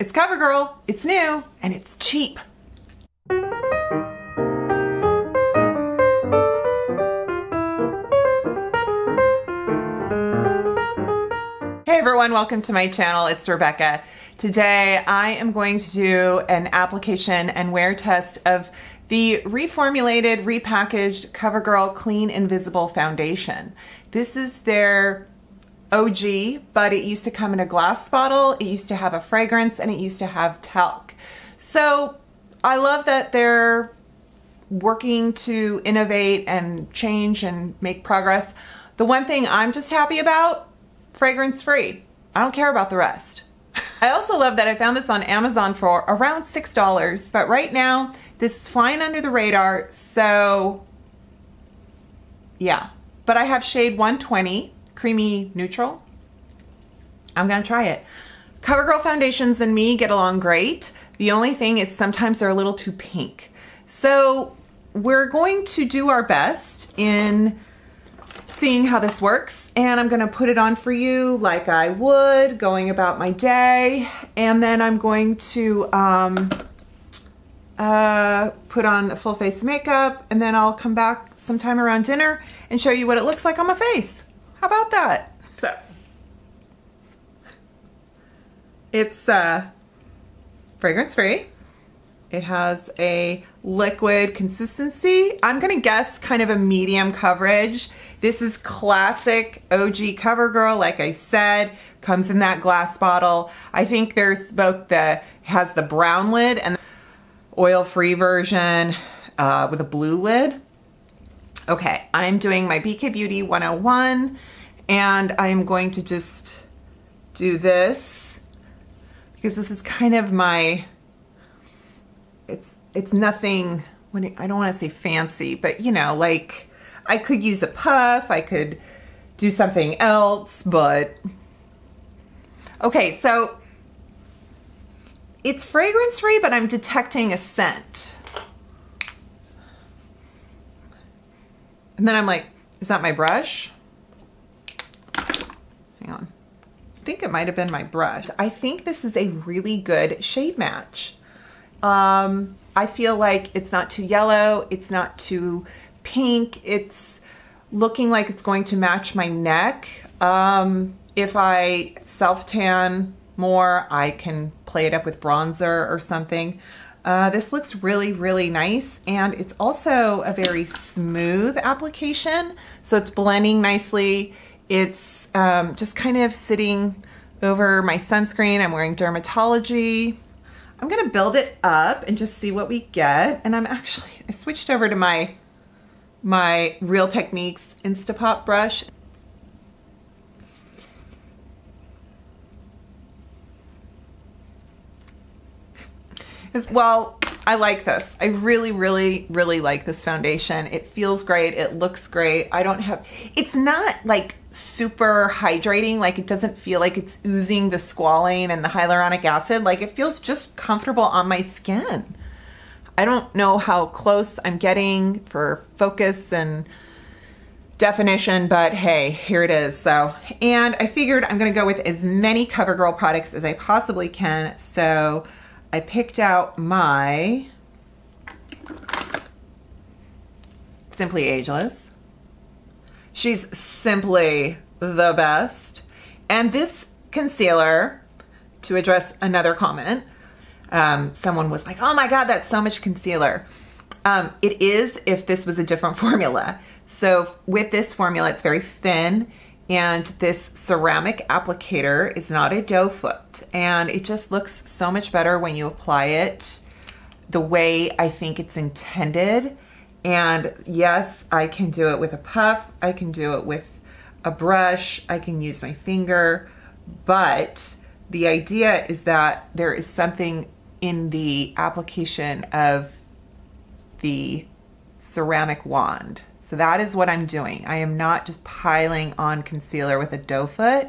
It's CoverGirl, it's new, and it's cheap. Hey everyone, welcome to my channel. It's Rebecca. Today I am going to do an application and wear test of the reformulated, repackaged CoverGirl Clean Invisible Foundation. This is their OG, but it used to come in a glass bottle, it used to have a fragrance, and it used to have talc. So I love that they're working to innovate and change and make progress. The one thing I'm just happy about, fragrance free. I don't care about the rest. I also love that I found this on Amazon for around $6, but right now this is flying under the radar, so yeah. But I have shade 120, creamy neutral. I'm gonna try it. CoverGirl foundations and me get along great. The only thing is sometimes they're a little too pink. So we're going to do our best in seeing how this works, and I'm gonna put it on for you like I would going about my day, and then I'm going to put on a full face of makeup, and then I'll come back sometime around dinner and show you what it looks like on my face. How about that? So it's fragrance free. It has a liquid consistency. I'm gonna guess kind of a medium coverage. This is classic OG CoverGirl, like I said, comes in that glass bottle. I think there's both has the brown lid and the oil-free version with a blue lid. Okay, I'm doing my BK Beauty 101, and I'm going to just do this because this is kind of my, it's nothing, I don't want to say fancy, but you know, like I could use a puff, I could do something else, but okay, so it's fragrance free, but I'm detecting a scent. And then I'm like, is that my brush? Hang on. I think it might have been my brush. I think this is a really good shade match. I feel like it's not too yellow, it's not too pink, it's looking like it's going to match my neck. If I self-tan more, I can play it up with bronzer or something. This looks really, really nice, and it's also a very smooth application, so it's blending nicely. It's just kind of sitting over my sunscreen. I'm wearing Dermatology. I'm gonna build it up and just see what we get, and I switched over to my Real Techniques Instapop brush. Well, I like this. I really, really, really like this foundation. It feels great. It looks great. It's not like super hydrating. Like it doesn't feel like it's oozing the squalane and the hyaluronic acid. Like it feels just comfortable on my skin. I don't know how close I'm getting for focus and definition, but hey, here it is. So, and I figured I'm gonna go with as many CoverGirl products as I possibly can. So I picked out my Simply Ageless. She's simply the best. And this concealer, to address another comment, someone was like, oh my God, that's so much concealer. It is if this was a different formula. So with this formula, it's very thin, and this ceramic applicator is not a doe foot, and it just looks so much better when you apply it the way I think it's intended. And yes, I can do it with a puff, I can do it with a brush, I can use my finger, but the idea is that there is something in the application of the ceramic wand. So that is what I'm doing. I am not just piling on concealer with a doe foot,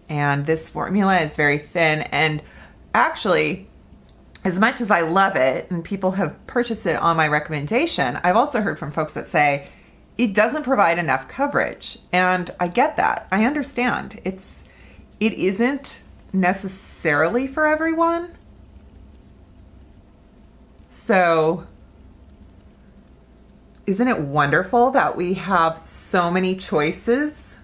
and this formula is very thin. And actually, as much as I love it and people have purchased it on my recommendation, I've also heard from folks that say it doesn't provide enough coverage. And I get that. I understand. It isn't necessarily for everyone. So isn't it wonderful that we have so many choices?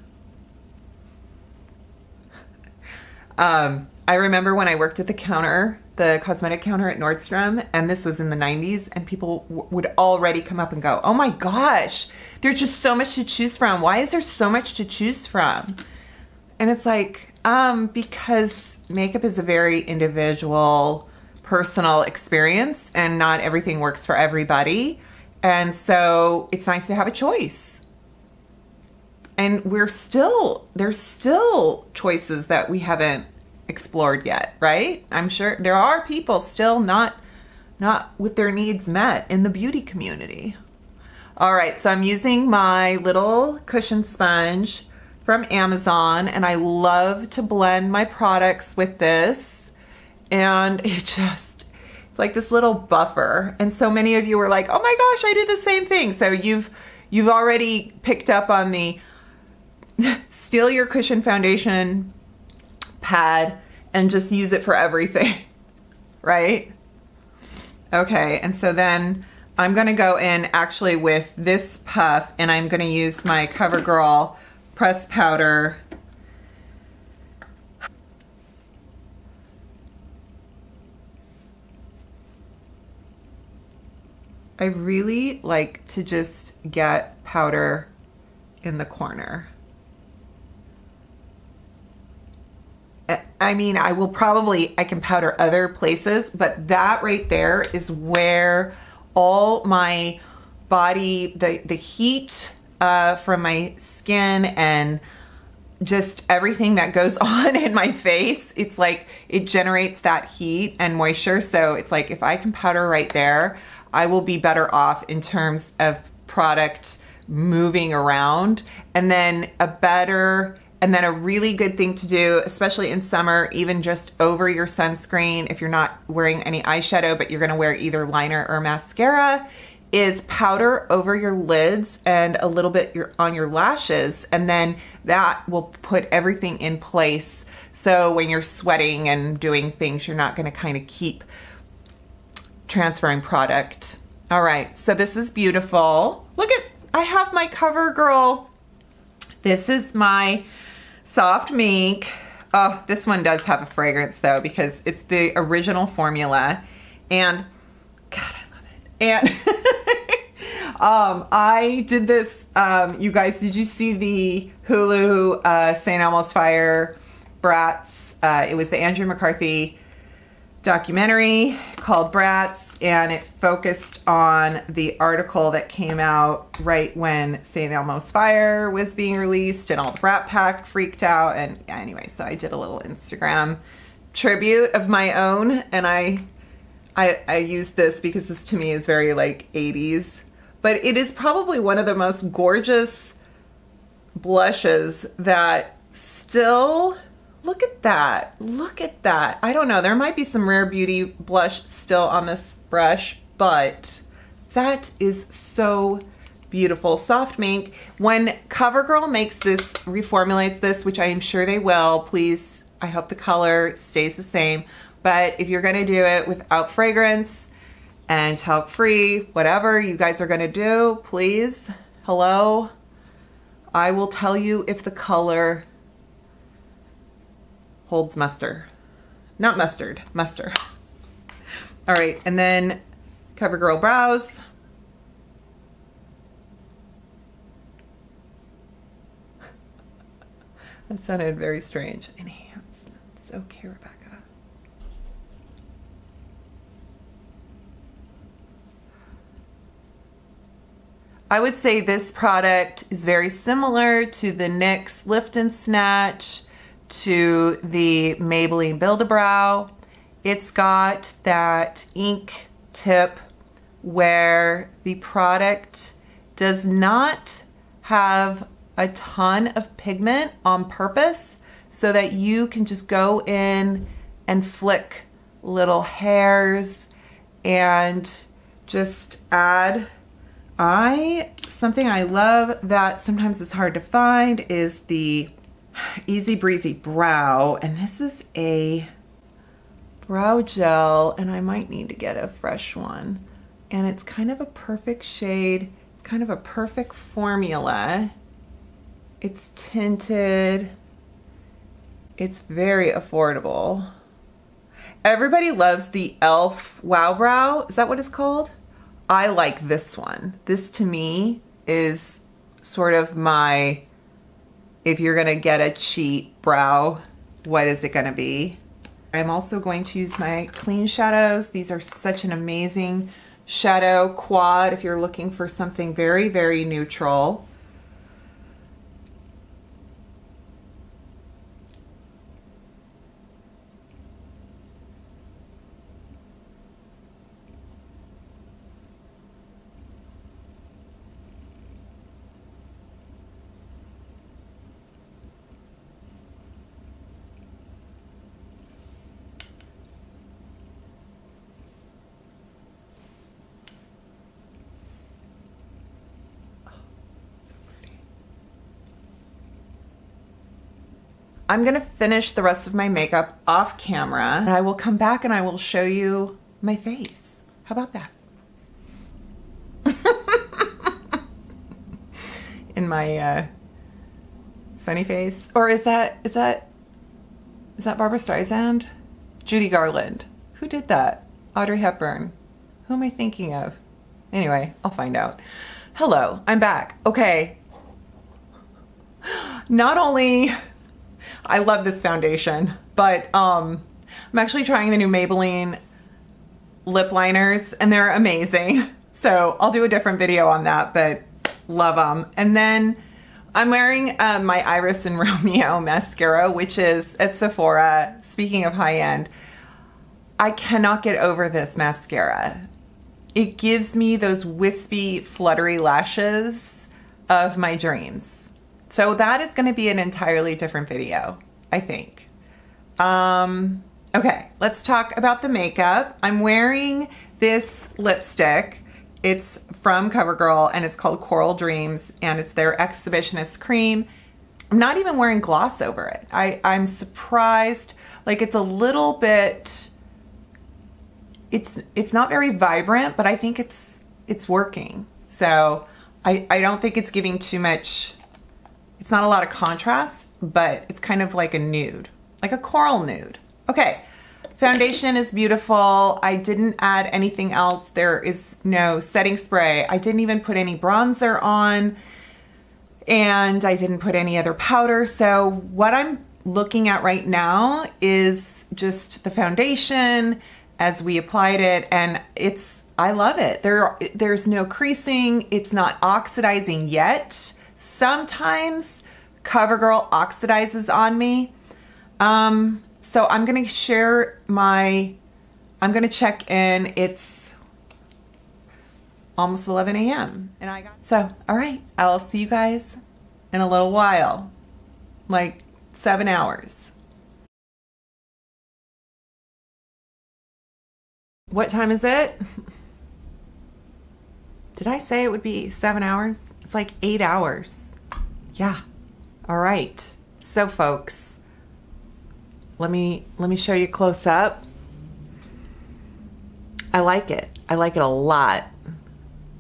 I remember when I worked at the counter, the cosmetic counter at Nordstrom, and this was in the 90s, and people would already come up and go, oh my gosh, there's just so much to choose from. Why is there so much to choose from? And it's like, because makeup is a very individual, personal experience, and not everything works for everybody. And so it's nice to have a choice. And there's still choices that we haven't explored yet, right? I'm sure there are people still not with their needs met in the beauty community. All right, so I'm using my little cushion sponge from Amazon, and I love to blend my products with this. And it's like this little buffer. And so many of you were like, oh my gosh, I do the same thing. So you've already picked up on the steal your cushion foundation pad and just use it for everything, right? Okay, and so then I'm gonna go in actually with this puff, and I'm gonna use my CoverGirl pressed powder. I really like to just get powder in the corner. I mean, I can powder other places, but that right there is where all my body, the heat from my skin and just everything that goes on in my face, it's like it generates that heat and moisture. So it's like if I can powder right there, I will be better off in terms of product moving around. And then a really good thing to do, especially in summer, even just over your sunscreen, if you're not wearing any eyeshadow, but you're gonna wear either liner or mascara, is powder over your lids and a little bit on your lashes. And then that will put everything in place. So when you're sweating and doing things, you're not gonna kind of keep transferring product. All right, so this is beautiful. Look at, I have my CoverGirl. This is my soft mink. Oh, this one does have a fragrance though, because it's the original formula. And God, I love it. And I did this, you guys, did you see the Hulu St. Elmo's Fire Brats? It was the Andrew McCarthy documentary called Brats, and it focused on the article that came out right when St. Elmo's Fire was being released and all the Brat Pack freaked out. And anyway, so I did a little Instagram tribute of my own, and I used this because this to me is very like 80s, but it is probably one of the most gorgeous blushes that still, look at that. Look at that. I don't know. There might be some Rare Beauty blush still on this brush, but that is so beautiful. Soft mink. When CoverGirl makes this, reformulates this, which I am sure they will, please, I hope the color stays the same. But if you're going to do it without fragrance and talc free, whatever you guys are going to do, please, hello, I will tell you if the color holds muster. Not mustard, muster. All right, and then CoverGirl brows. That sounded very strange. Enhancement. It's okay, Rebecca. I would say this product is very similar to the NYX Lift and Snatch, to the Maybelline Build-A-Brow. It's got that ink tip where the product does not have a ton of pigment on purpose, so that you can just go in and flick little hairs and just add. Something I love that sometimes it's hard to find is the Easy Breezy Brow, and this is a brow gel, and I might need to get a fresh one, and it's kind of a perfect shade. It's kind of a perfect formula. It's tinted. It's very affordable. Everybody loves the e.l.f. Wow Brow. Is that what it's called? I like this one. This to me is sort of my, if you're gonna get a cheap brow, what is it gonna be? I'm also going to use my clean shadows. These are such an amazing shadow quad if you're looking for something very, very neutral. I'm gonna finish the rest of my makeup off camera, and I will come back and I will show you my face. How about that? In my funny face. Or is that Barbara Streisand? Judy Garland. Who did that? Audrey Hepburn. Who am I thinking of? Anyway, I'll find out. Hello, I'm back. Okay. Not only I love this foundation, but I'm actually trying the new Maybelline lip liners and they're amazing. So I'll do a different video on that, but love them. And then I'm wearing my Iris and Romeo mascara, which is at Sephora. Speaking of high end, I cannot get over this mascara. It gives me those wispy, fluttery lashes of my dreams. So that is going to be an entirely different video, I think. Okay, let's talk about the makeup. I'm wearing this lipstick. It's from CoverGirl and it's called Coral Dreams and it's their Exhibitionist Cream. I'm not even wearing gloss over it. I'm surprised, like it's a little bit, it's not very vibrant, but I think it's working. So I don't think it's giving too much. It's not a lot of contrast, but it's kind of like a nude, like a coral nude. Okay, foundation is beautiful. I didn't add anything else. There is no setting spray. I didn't even put any bronzer on, and I didn't put any other powder. So what I'm looking at right now is just the foundation as we applied it, and I love it. There's no creasing. It's not oxidizing yet. Sometimes CoverGirl oxidizes on me. So I'm gonna I'm gonna check in. It's almost 11 a.m. and all right, I'll see you guys in a little while, like 7 hours. What time is it? Did I say it would be 7 hours? It's like 8 hours. Yeah. All right. So folks, let me show you close up. I like it. I like it a lot.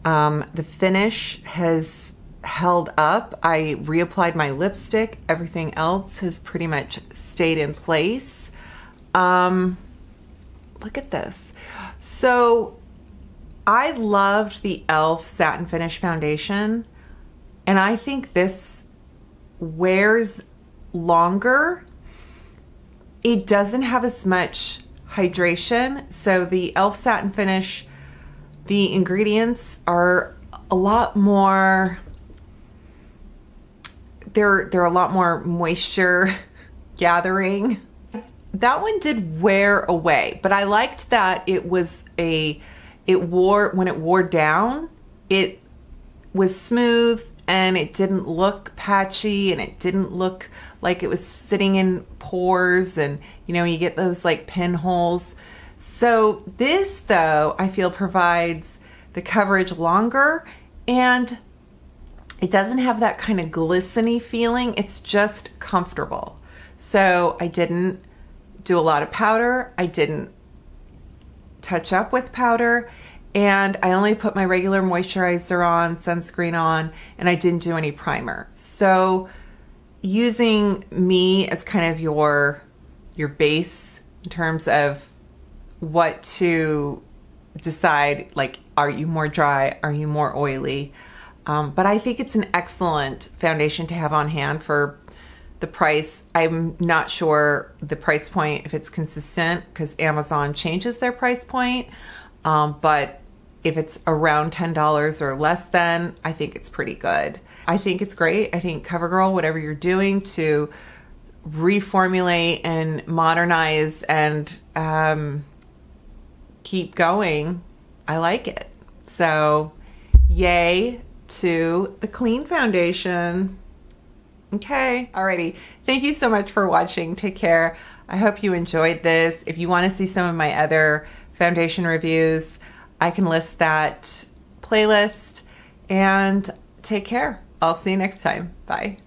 The finish has held up. I reapplied my lipstick. Everything else has pretty much stayed in place. Look at this. So I loved the e.l.f. Satin Finish Foundation, and I think this wears longer. It doesn't have as much hydration. So the e.l.f. Satin Finish, the ingredients are a lot more, they're a lot more moisture gathering. That one did wear away, but I liked that it was when it wore down, it was smooth and it didn't look patchy and it didn't look like it was sitting in pores and, you know, you get those like pinholes. So this though, I feel provides the coverage longer and it doesn't have that kind of glistening feeling. It's just comfortable. So I didn't do a lot of powder. I didn't touch up with powder. and I only put my regular moisturizer on, sunscreen on, and I didn't do any primer. So using me as kind of your base in terms of what to decide, like, are you more dry, are you more oily? But I think it's an excellent foundation to have on hand for the price. I'm not sure the price point, if it's consistent, because Amazon changes their price point. But if it's around $10 or less than, I think it's pretty good. I think it's great. I think CoverGirl, whatever you're doing to reformulate and modernize and keep going, I like it. So yay to the clean foundation. Okay, alrighty. Thank you so much for watching. Take care. I hope you enjoyed this. If you want to see some of my other foundation reviews, I can list that playlist, and take care. I'll see you next time. Bye.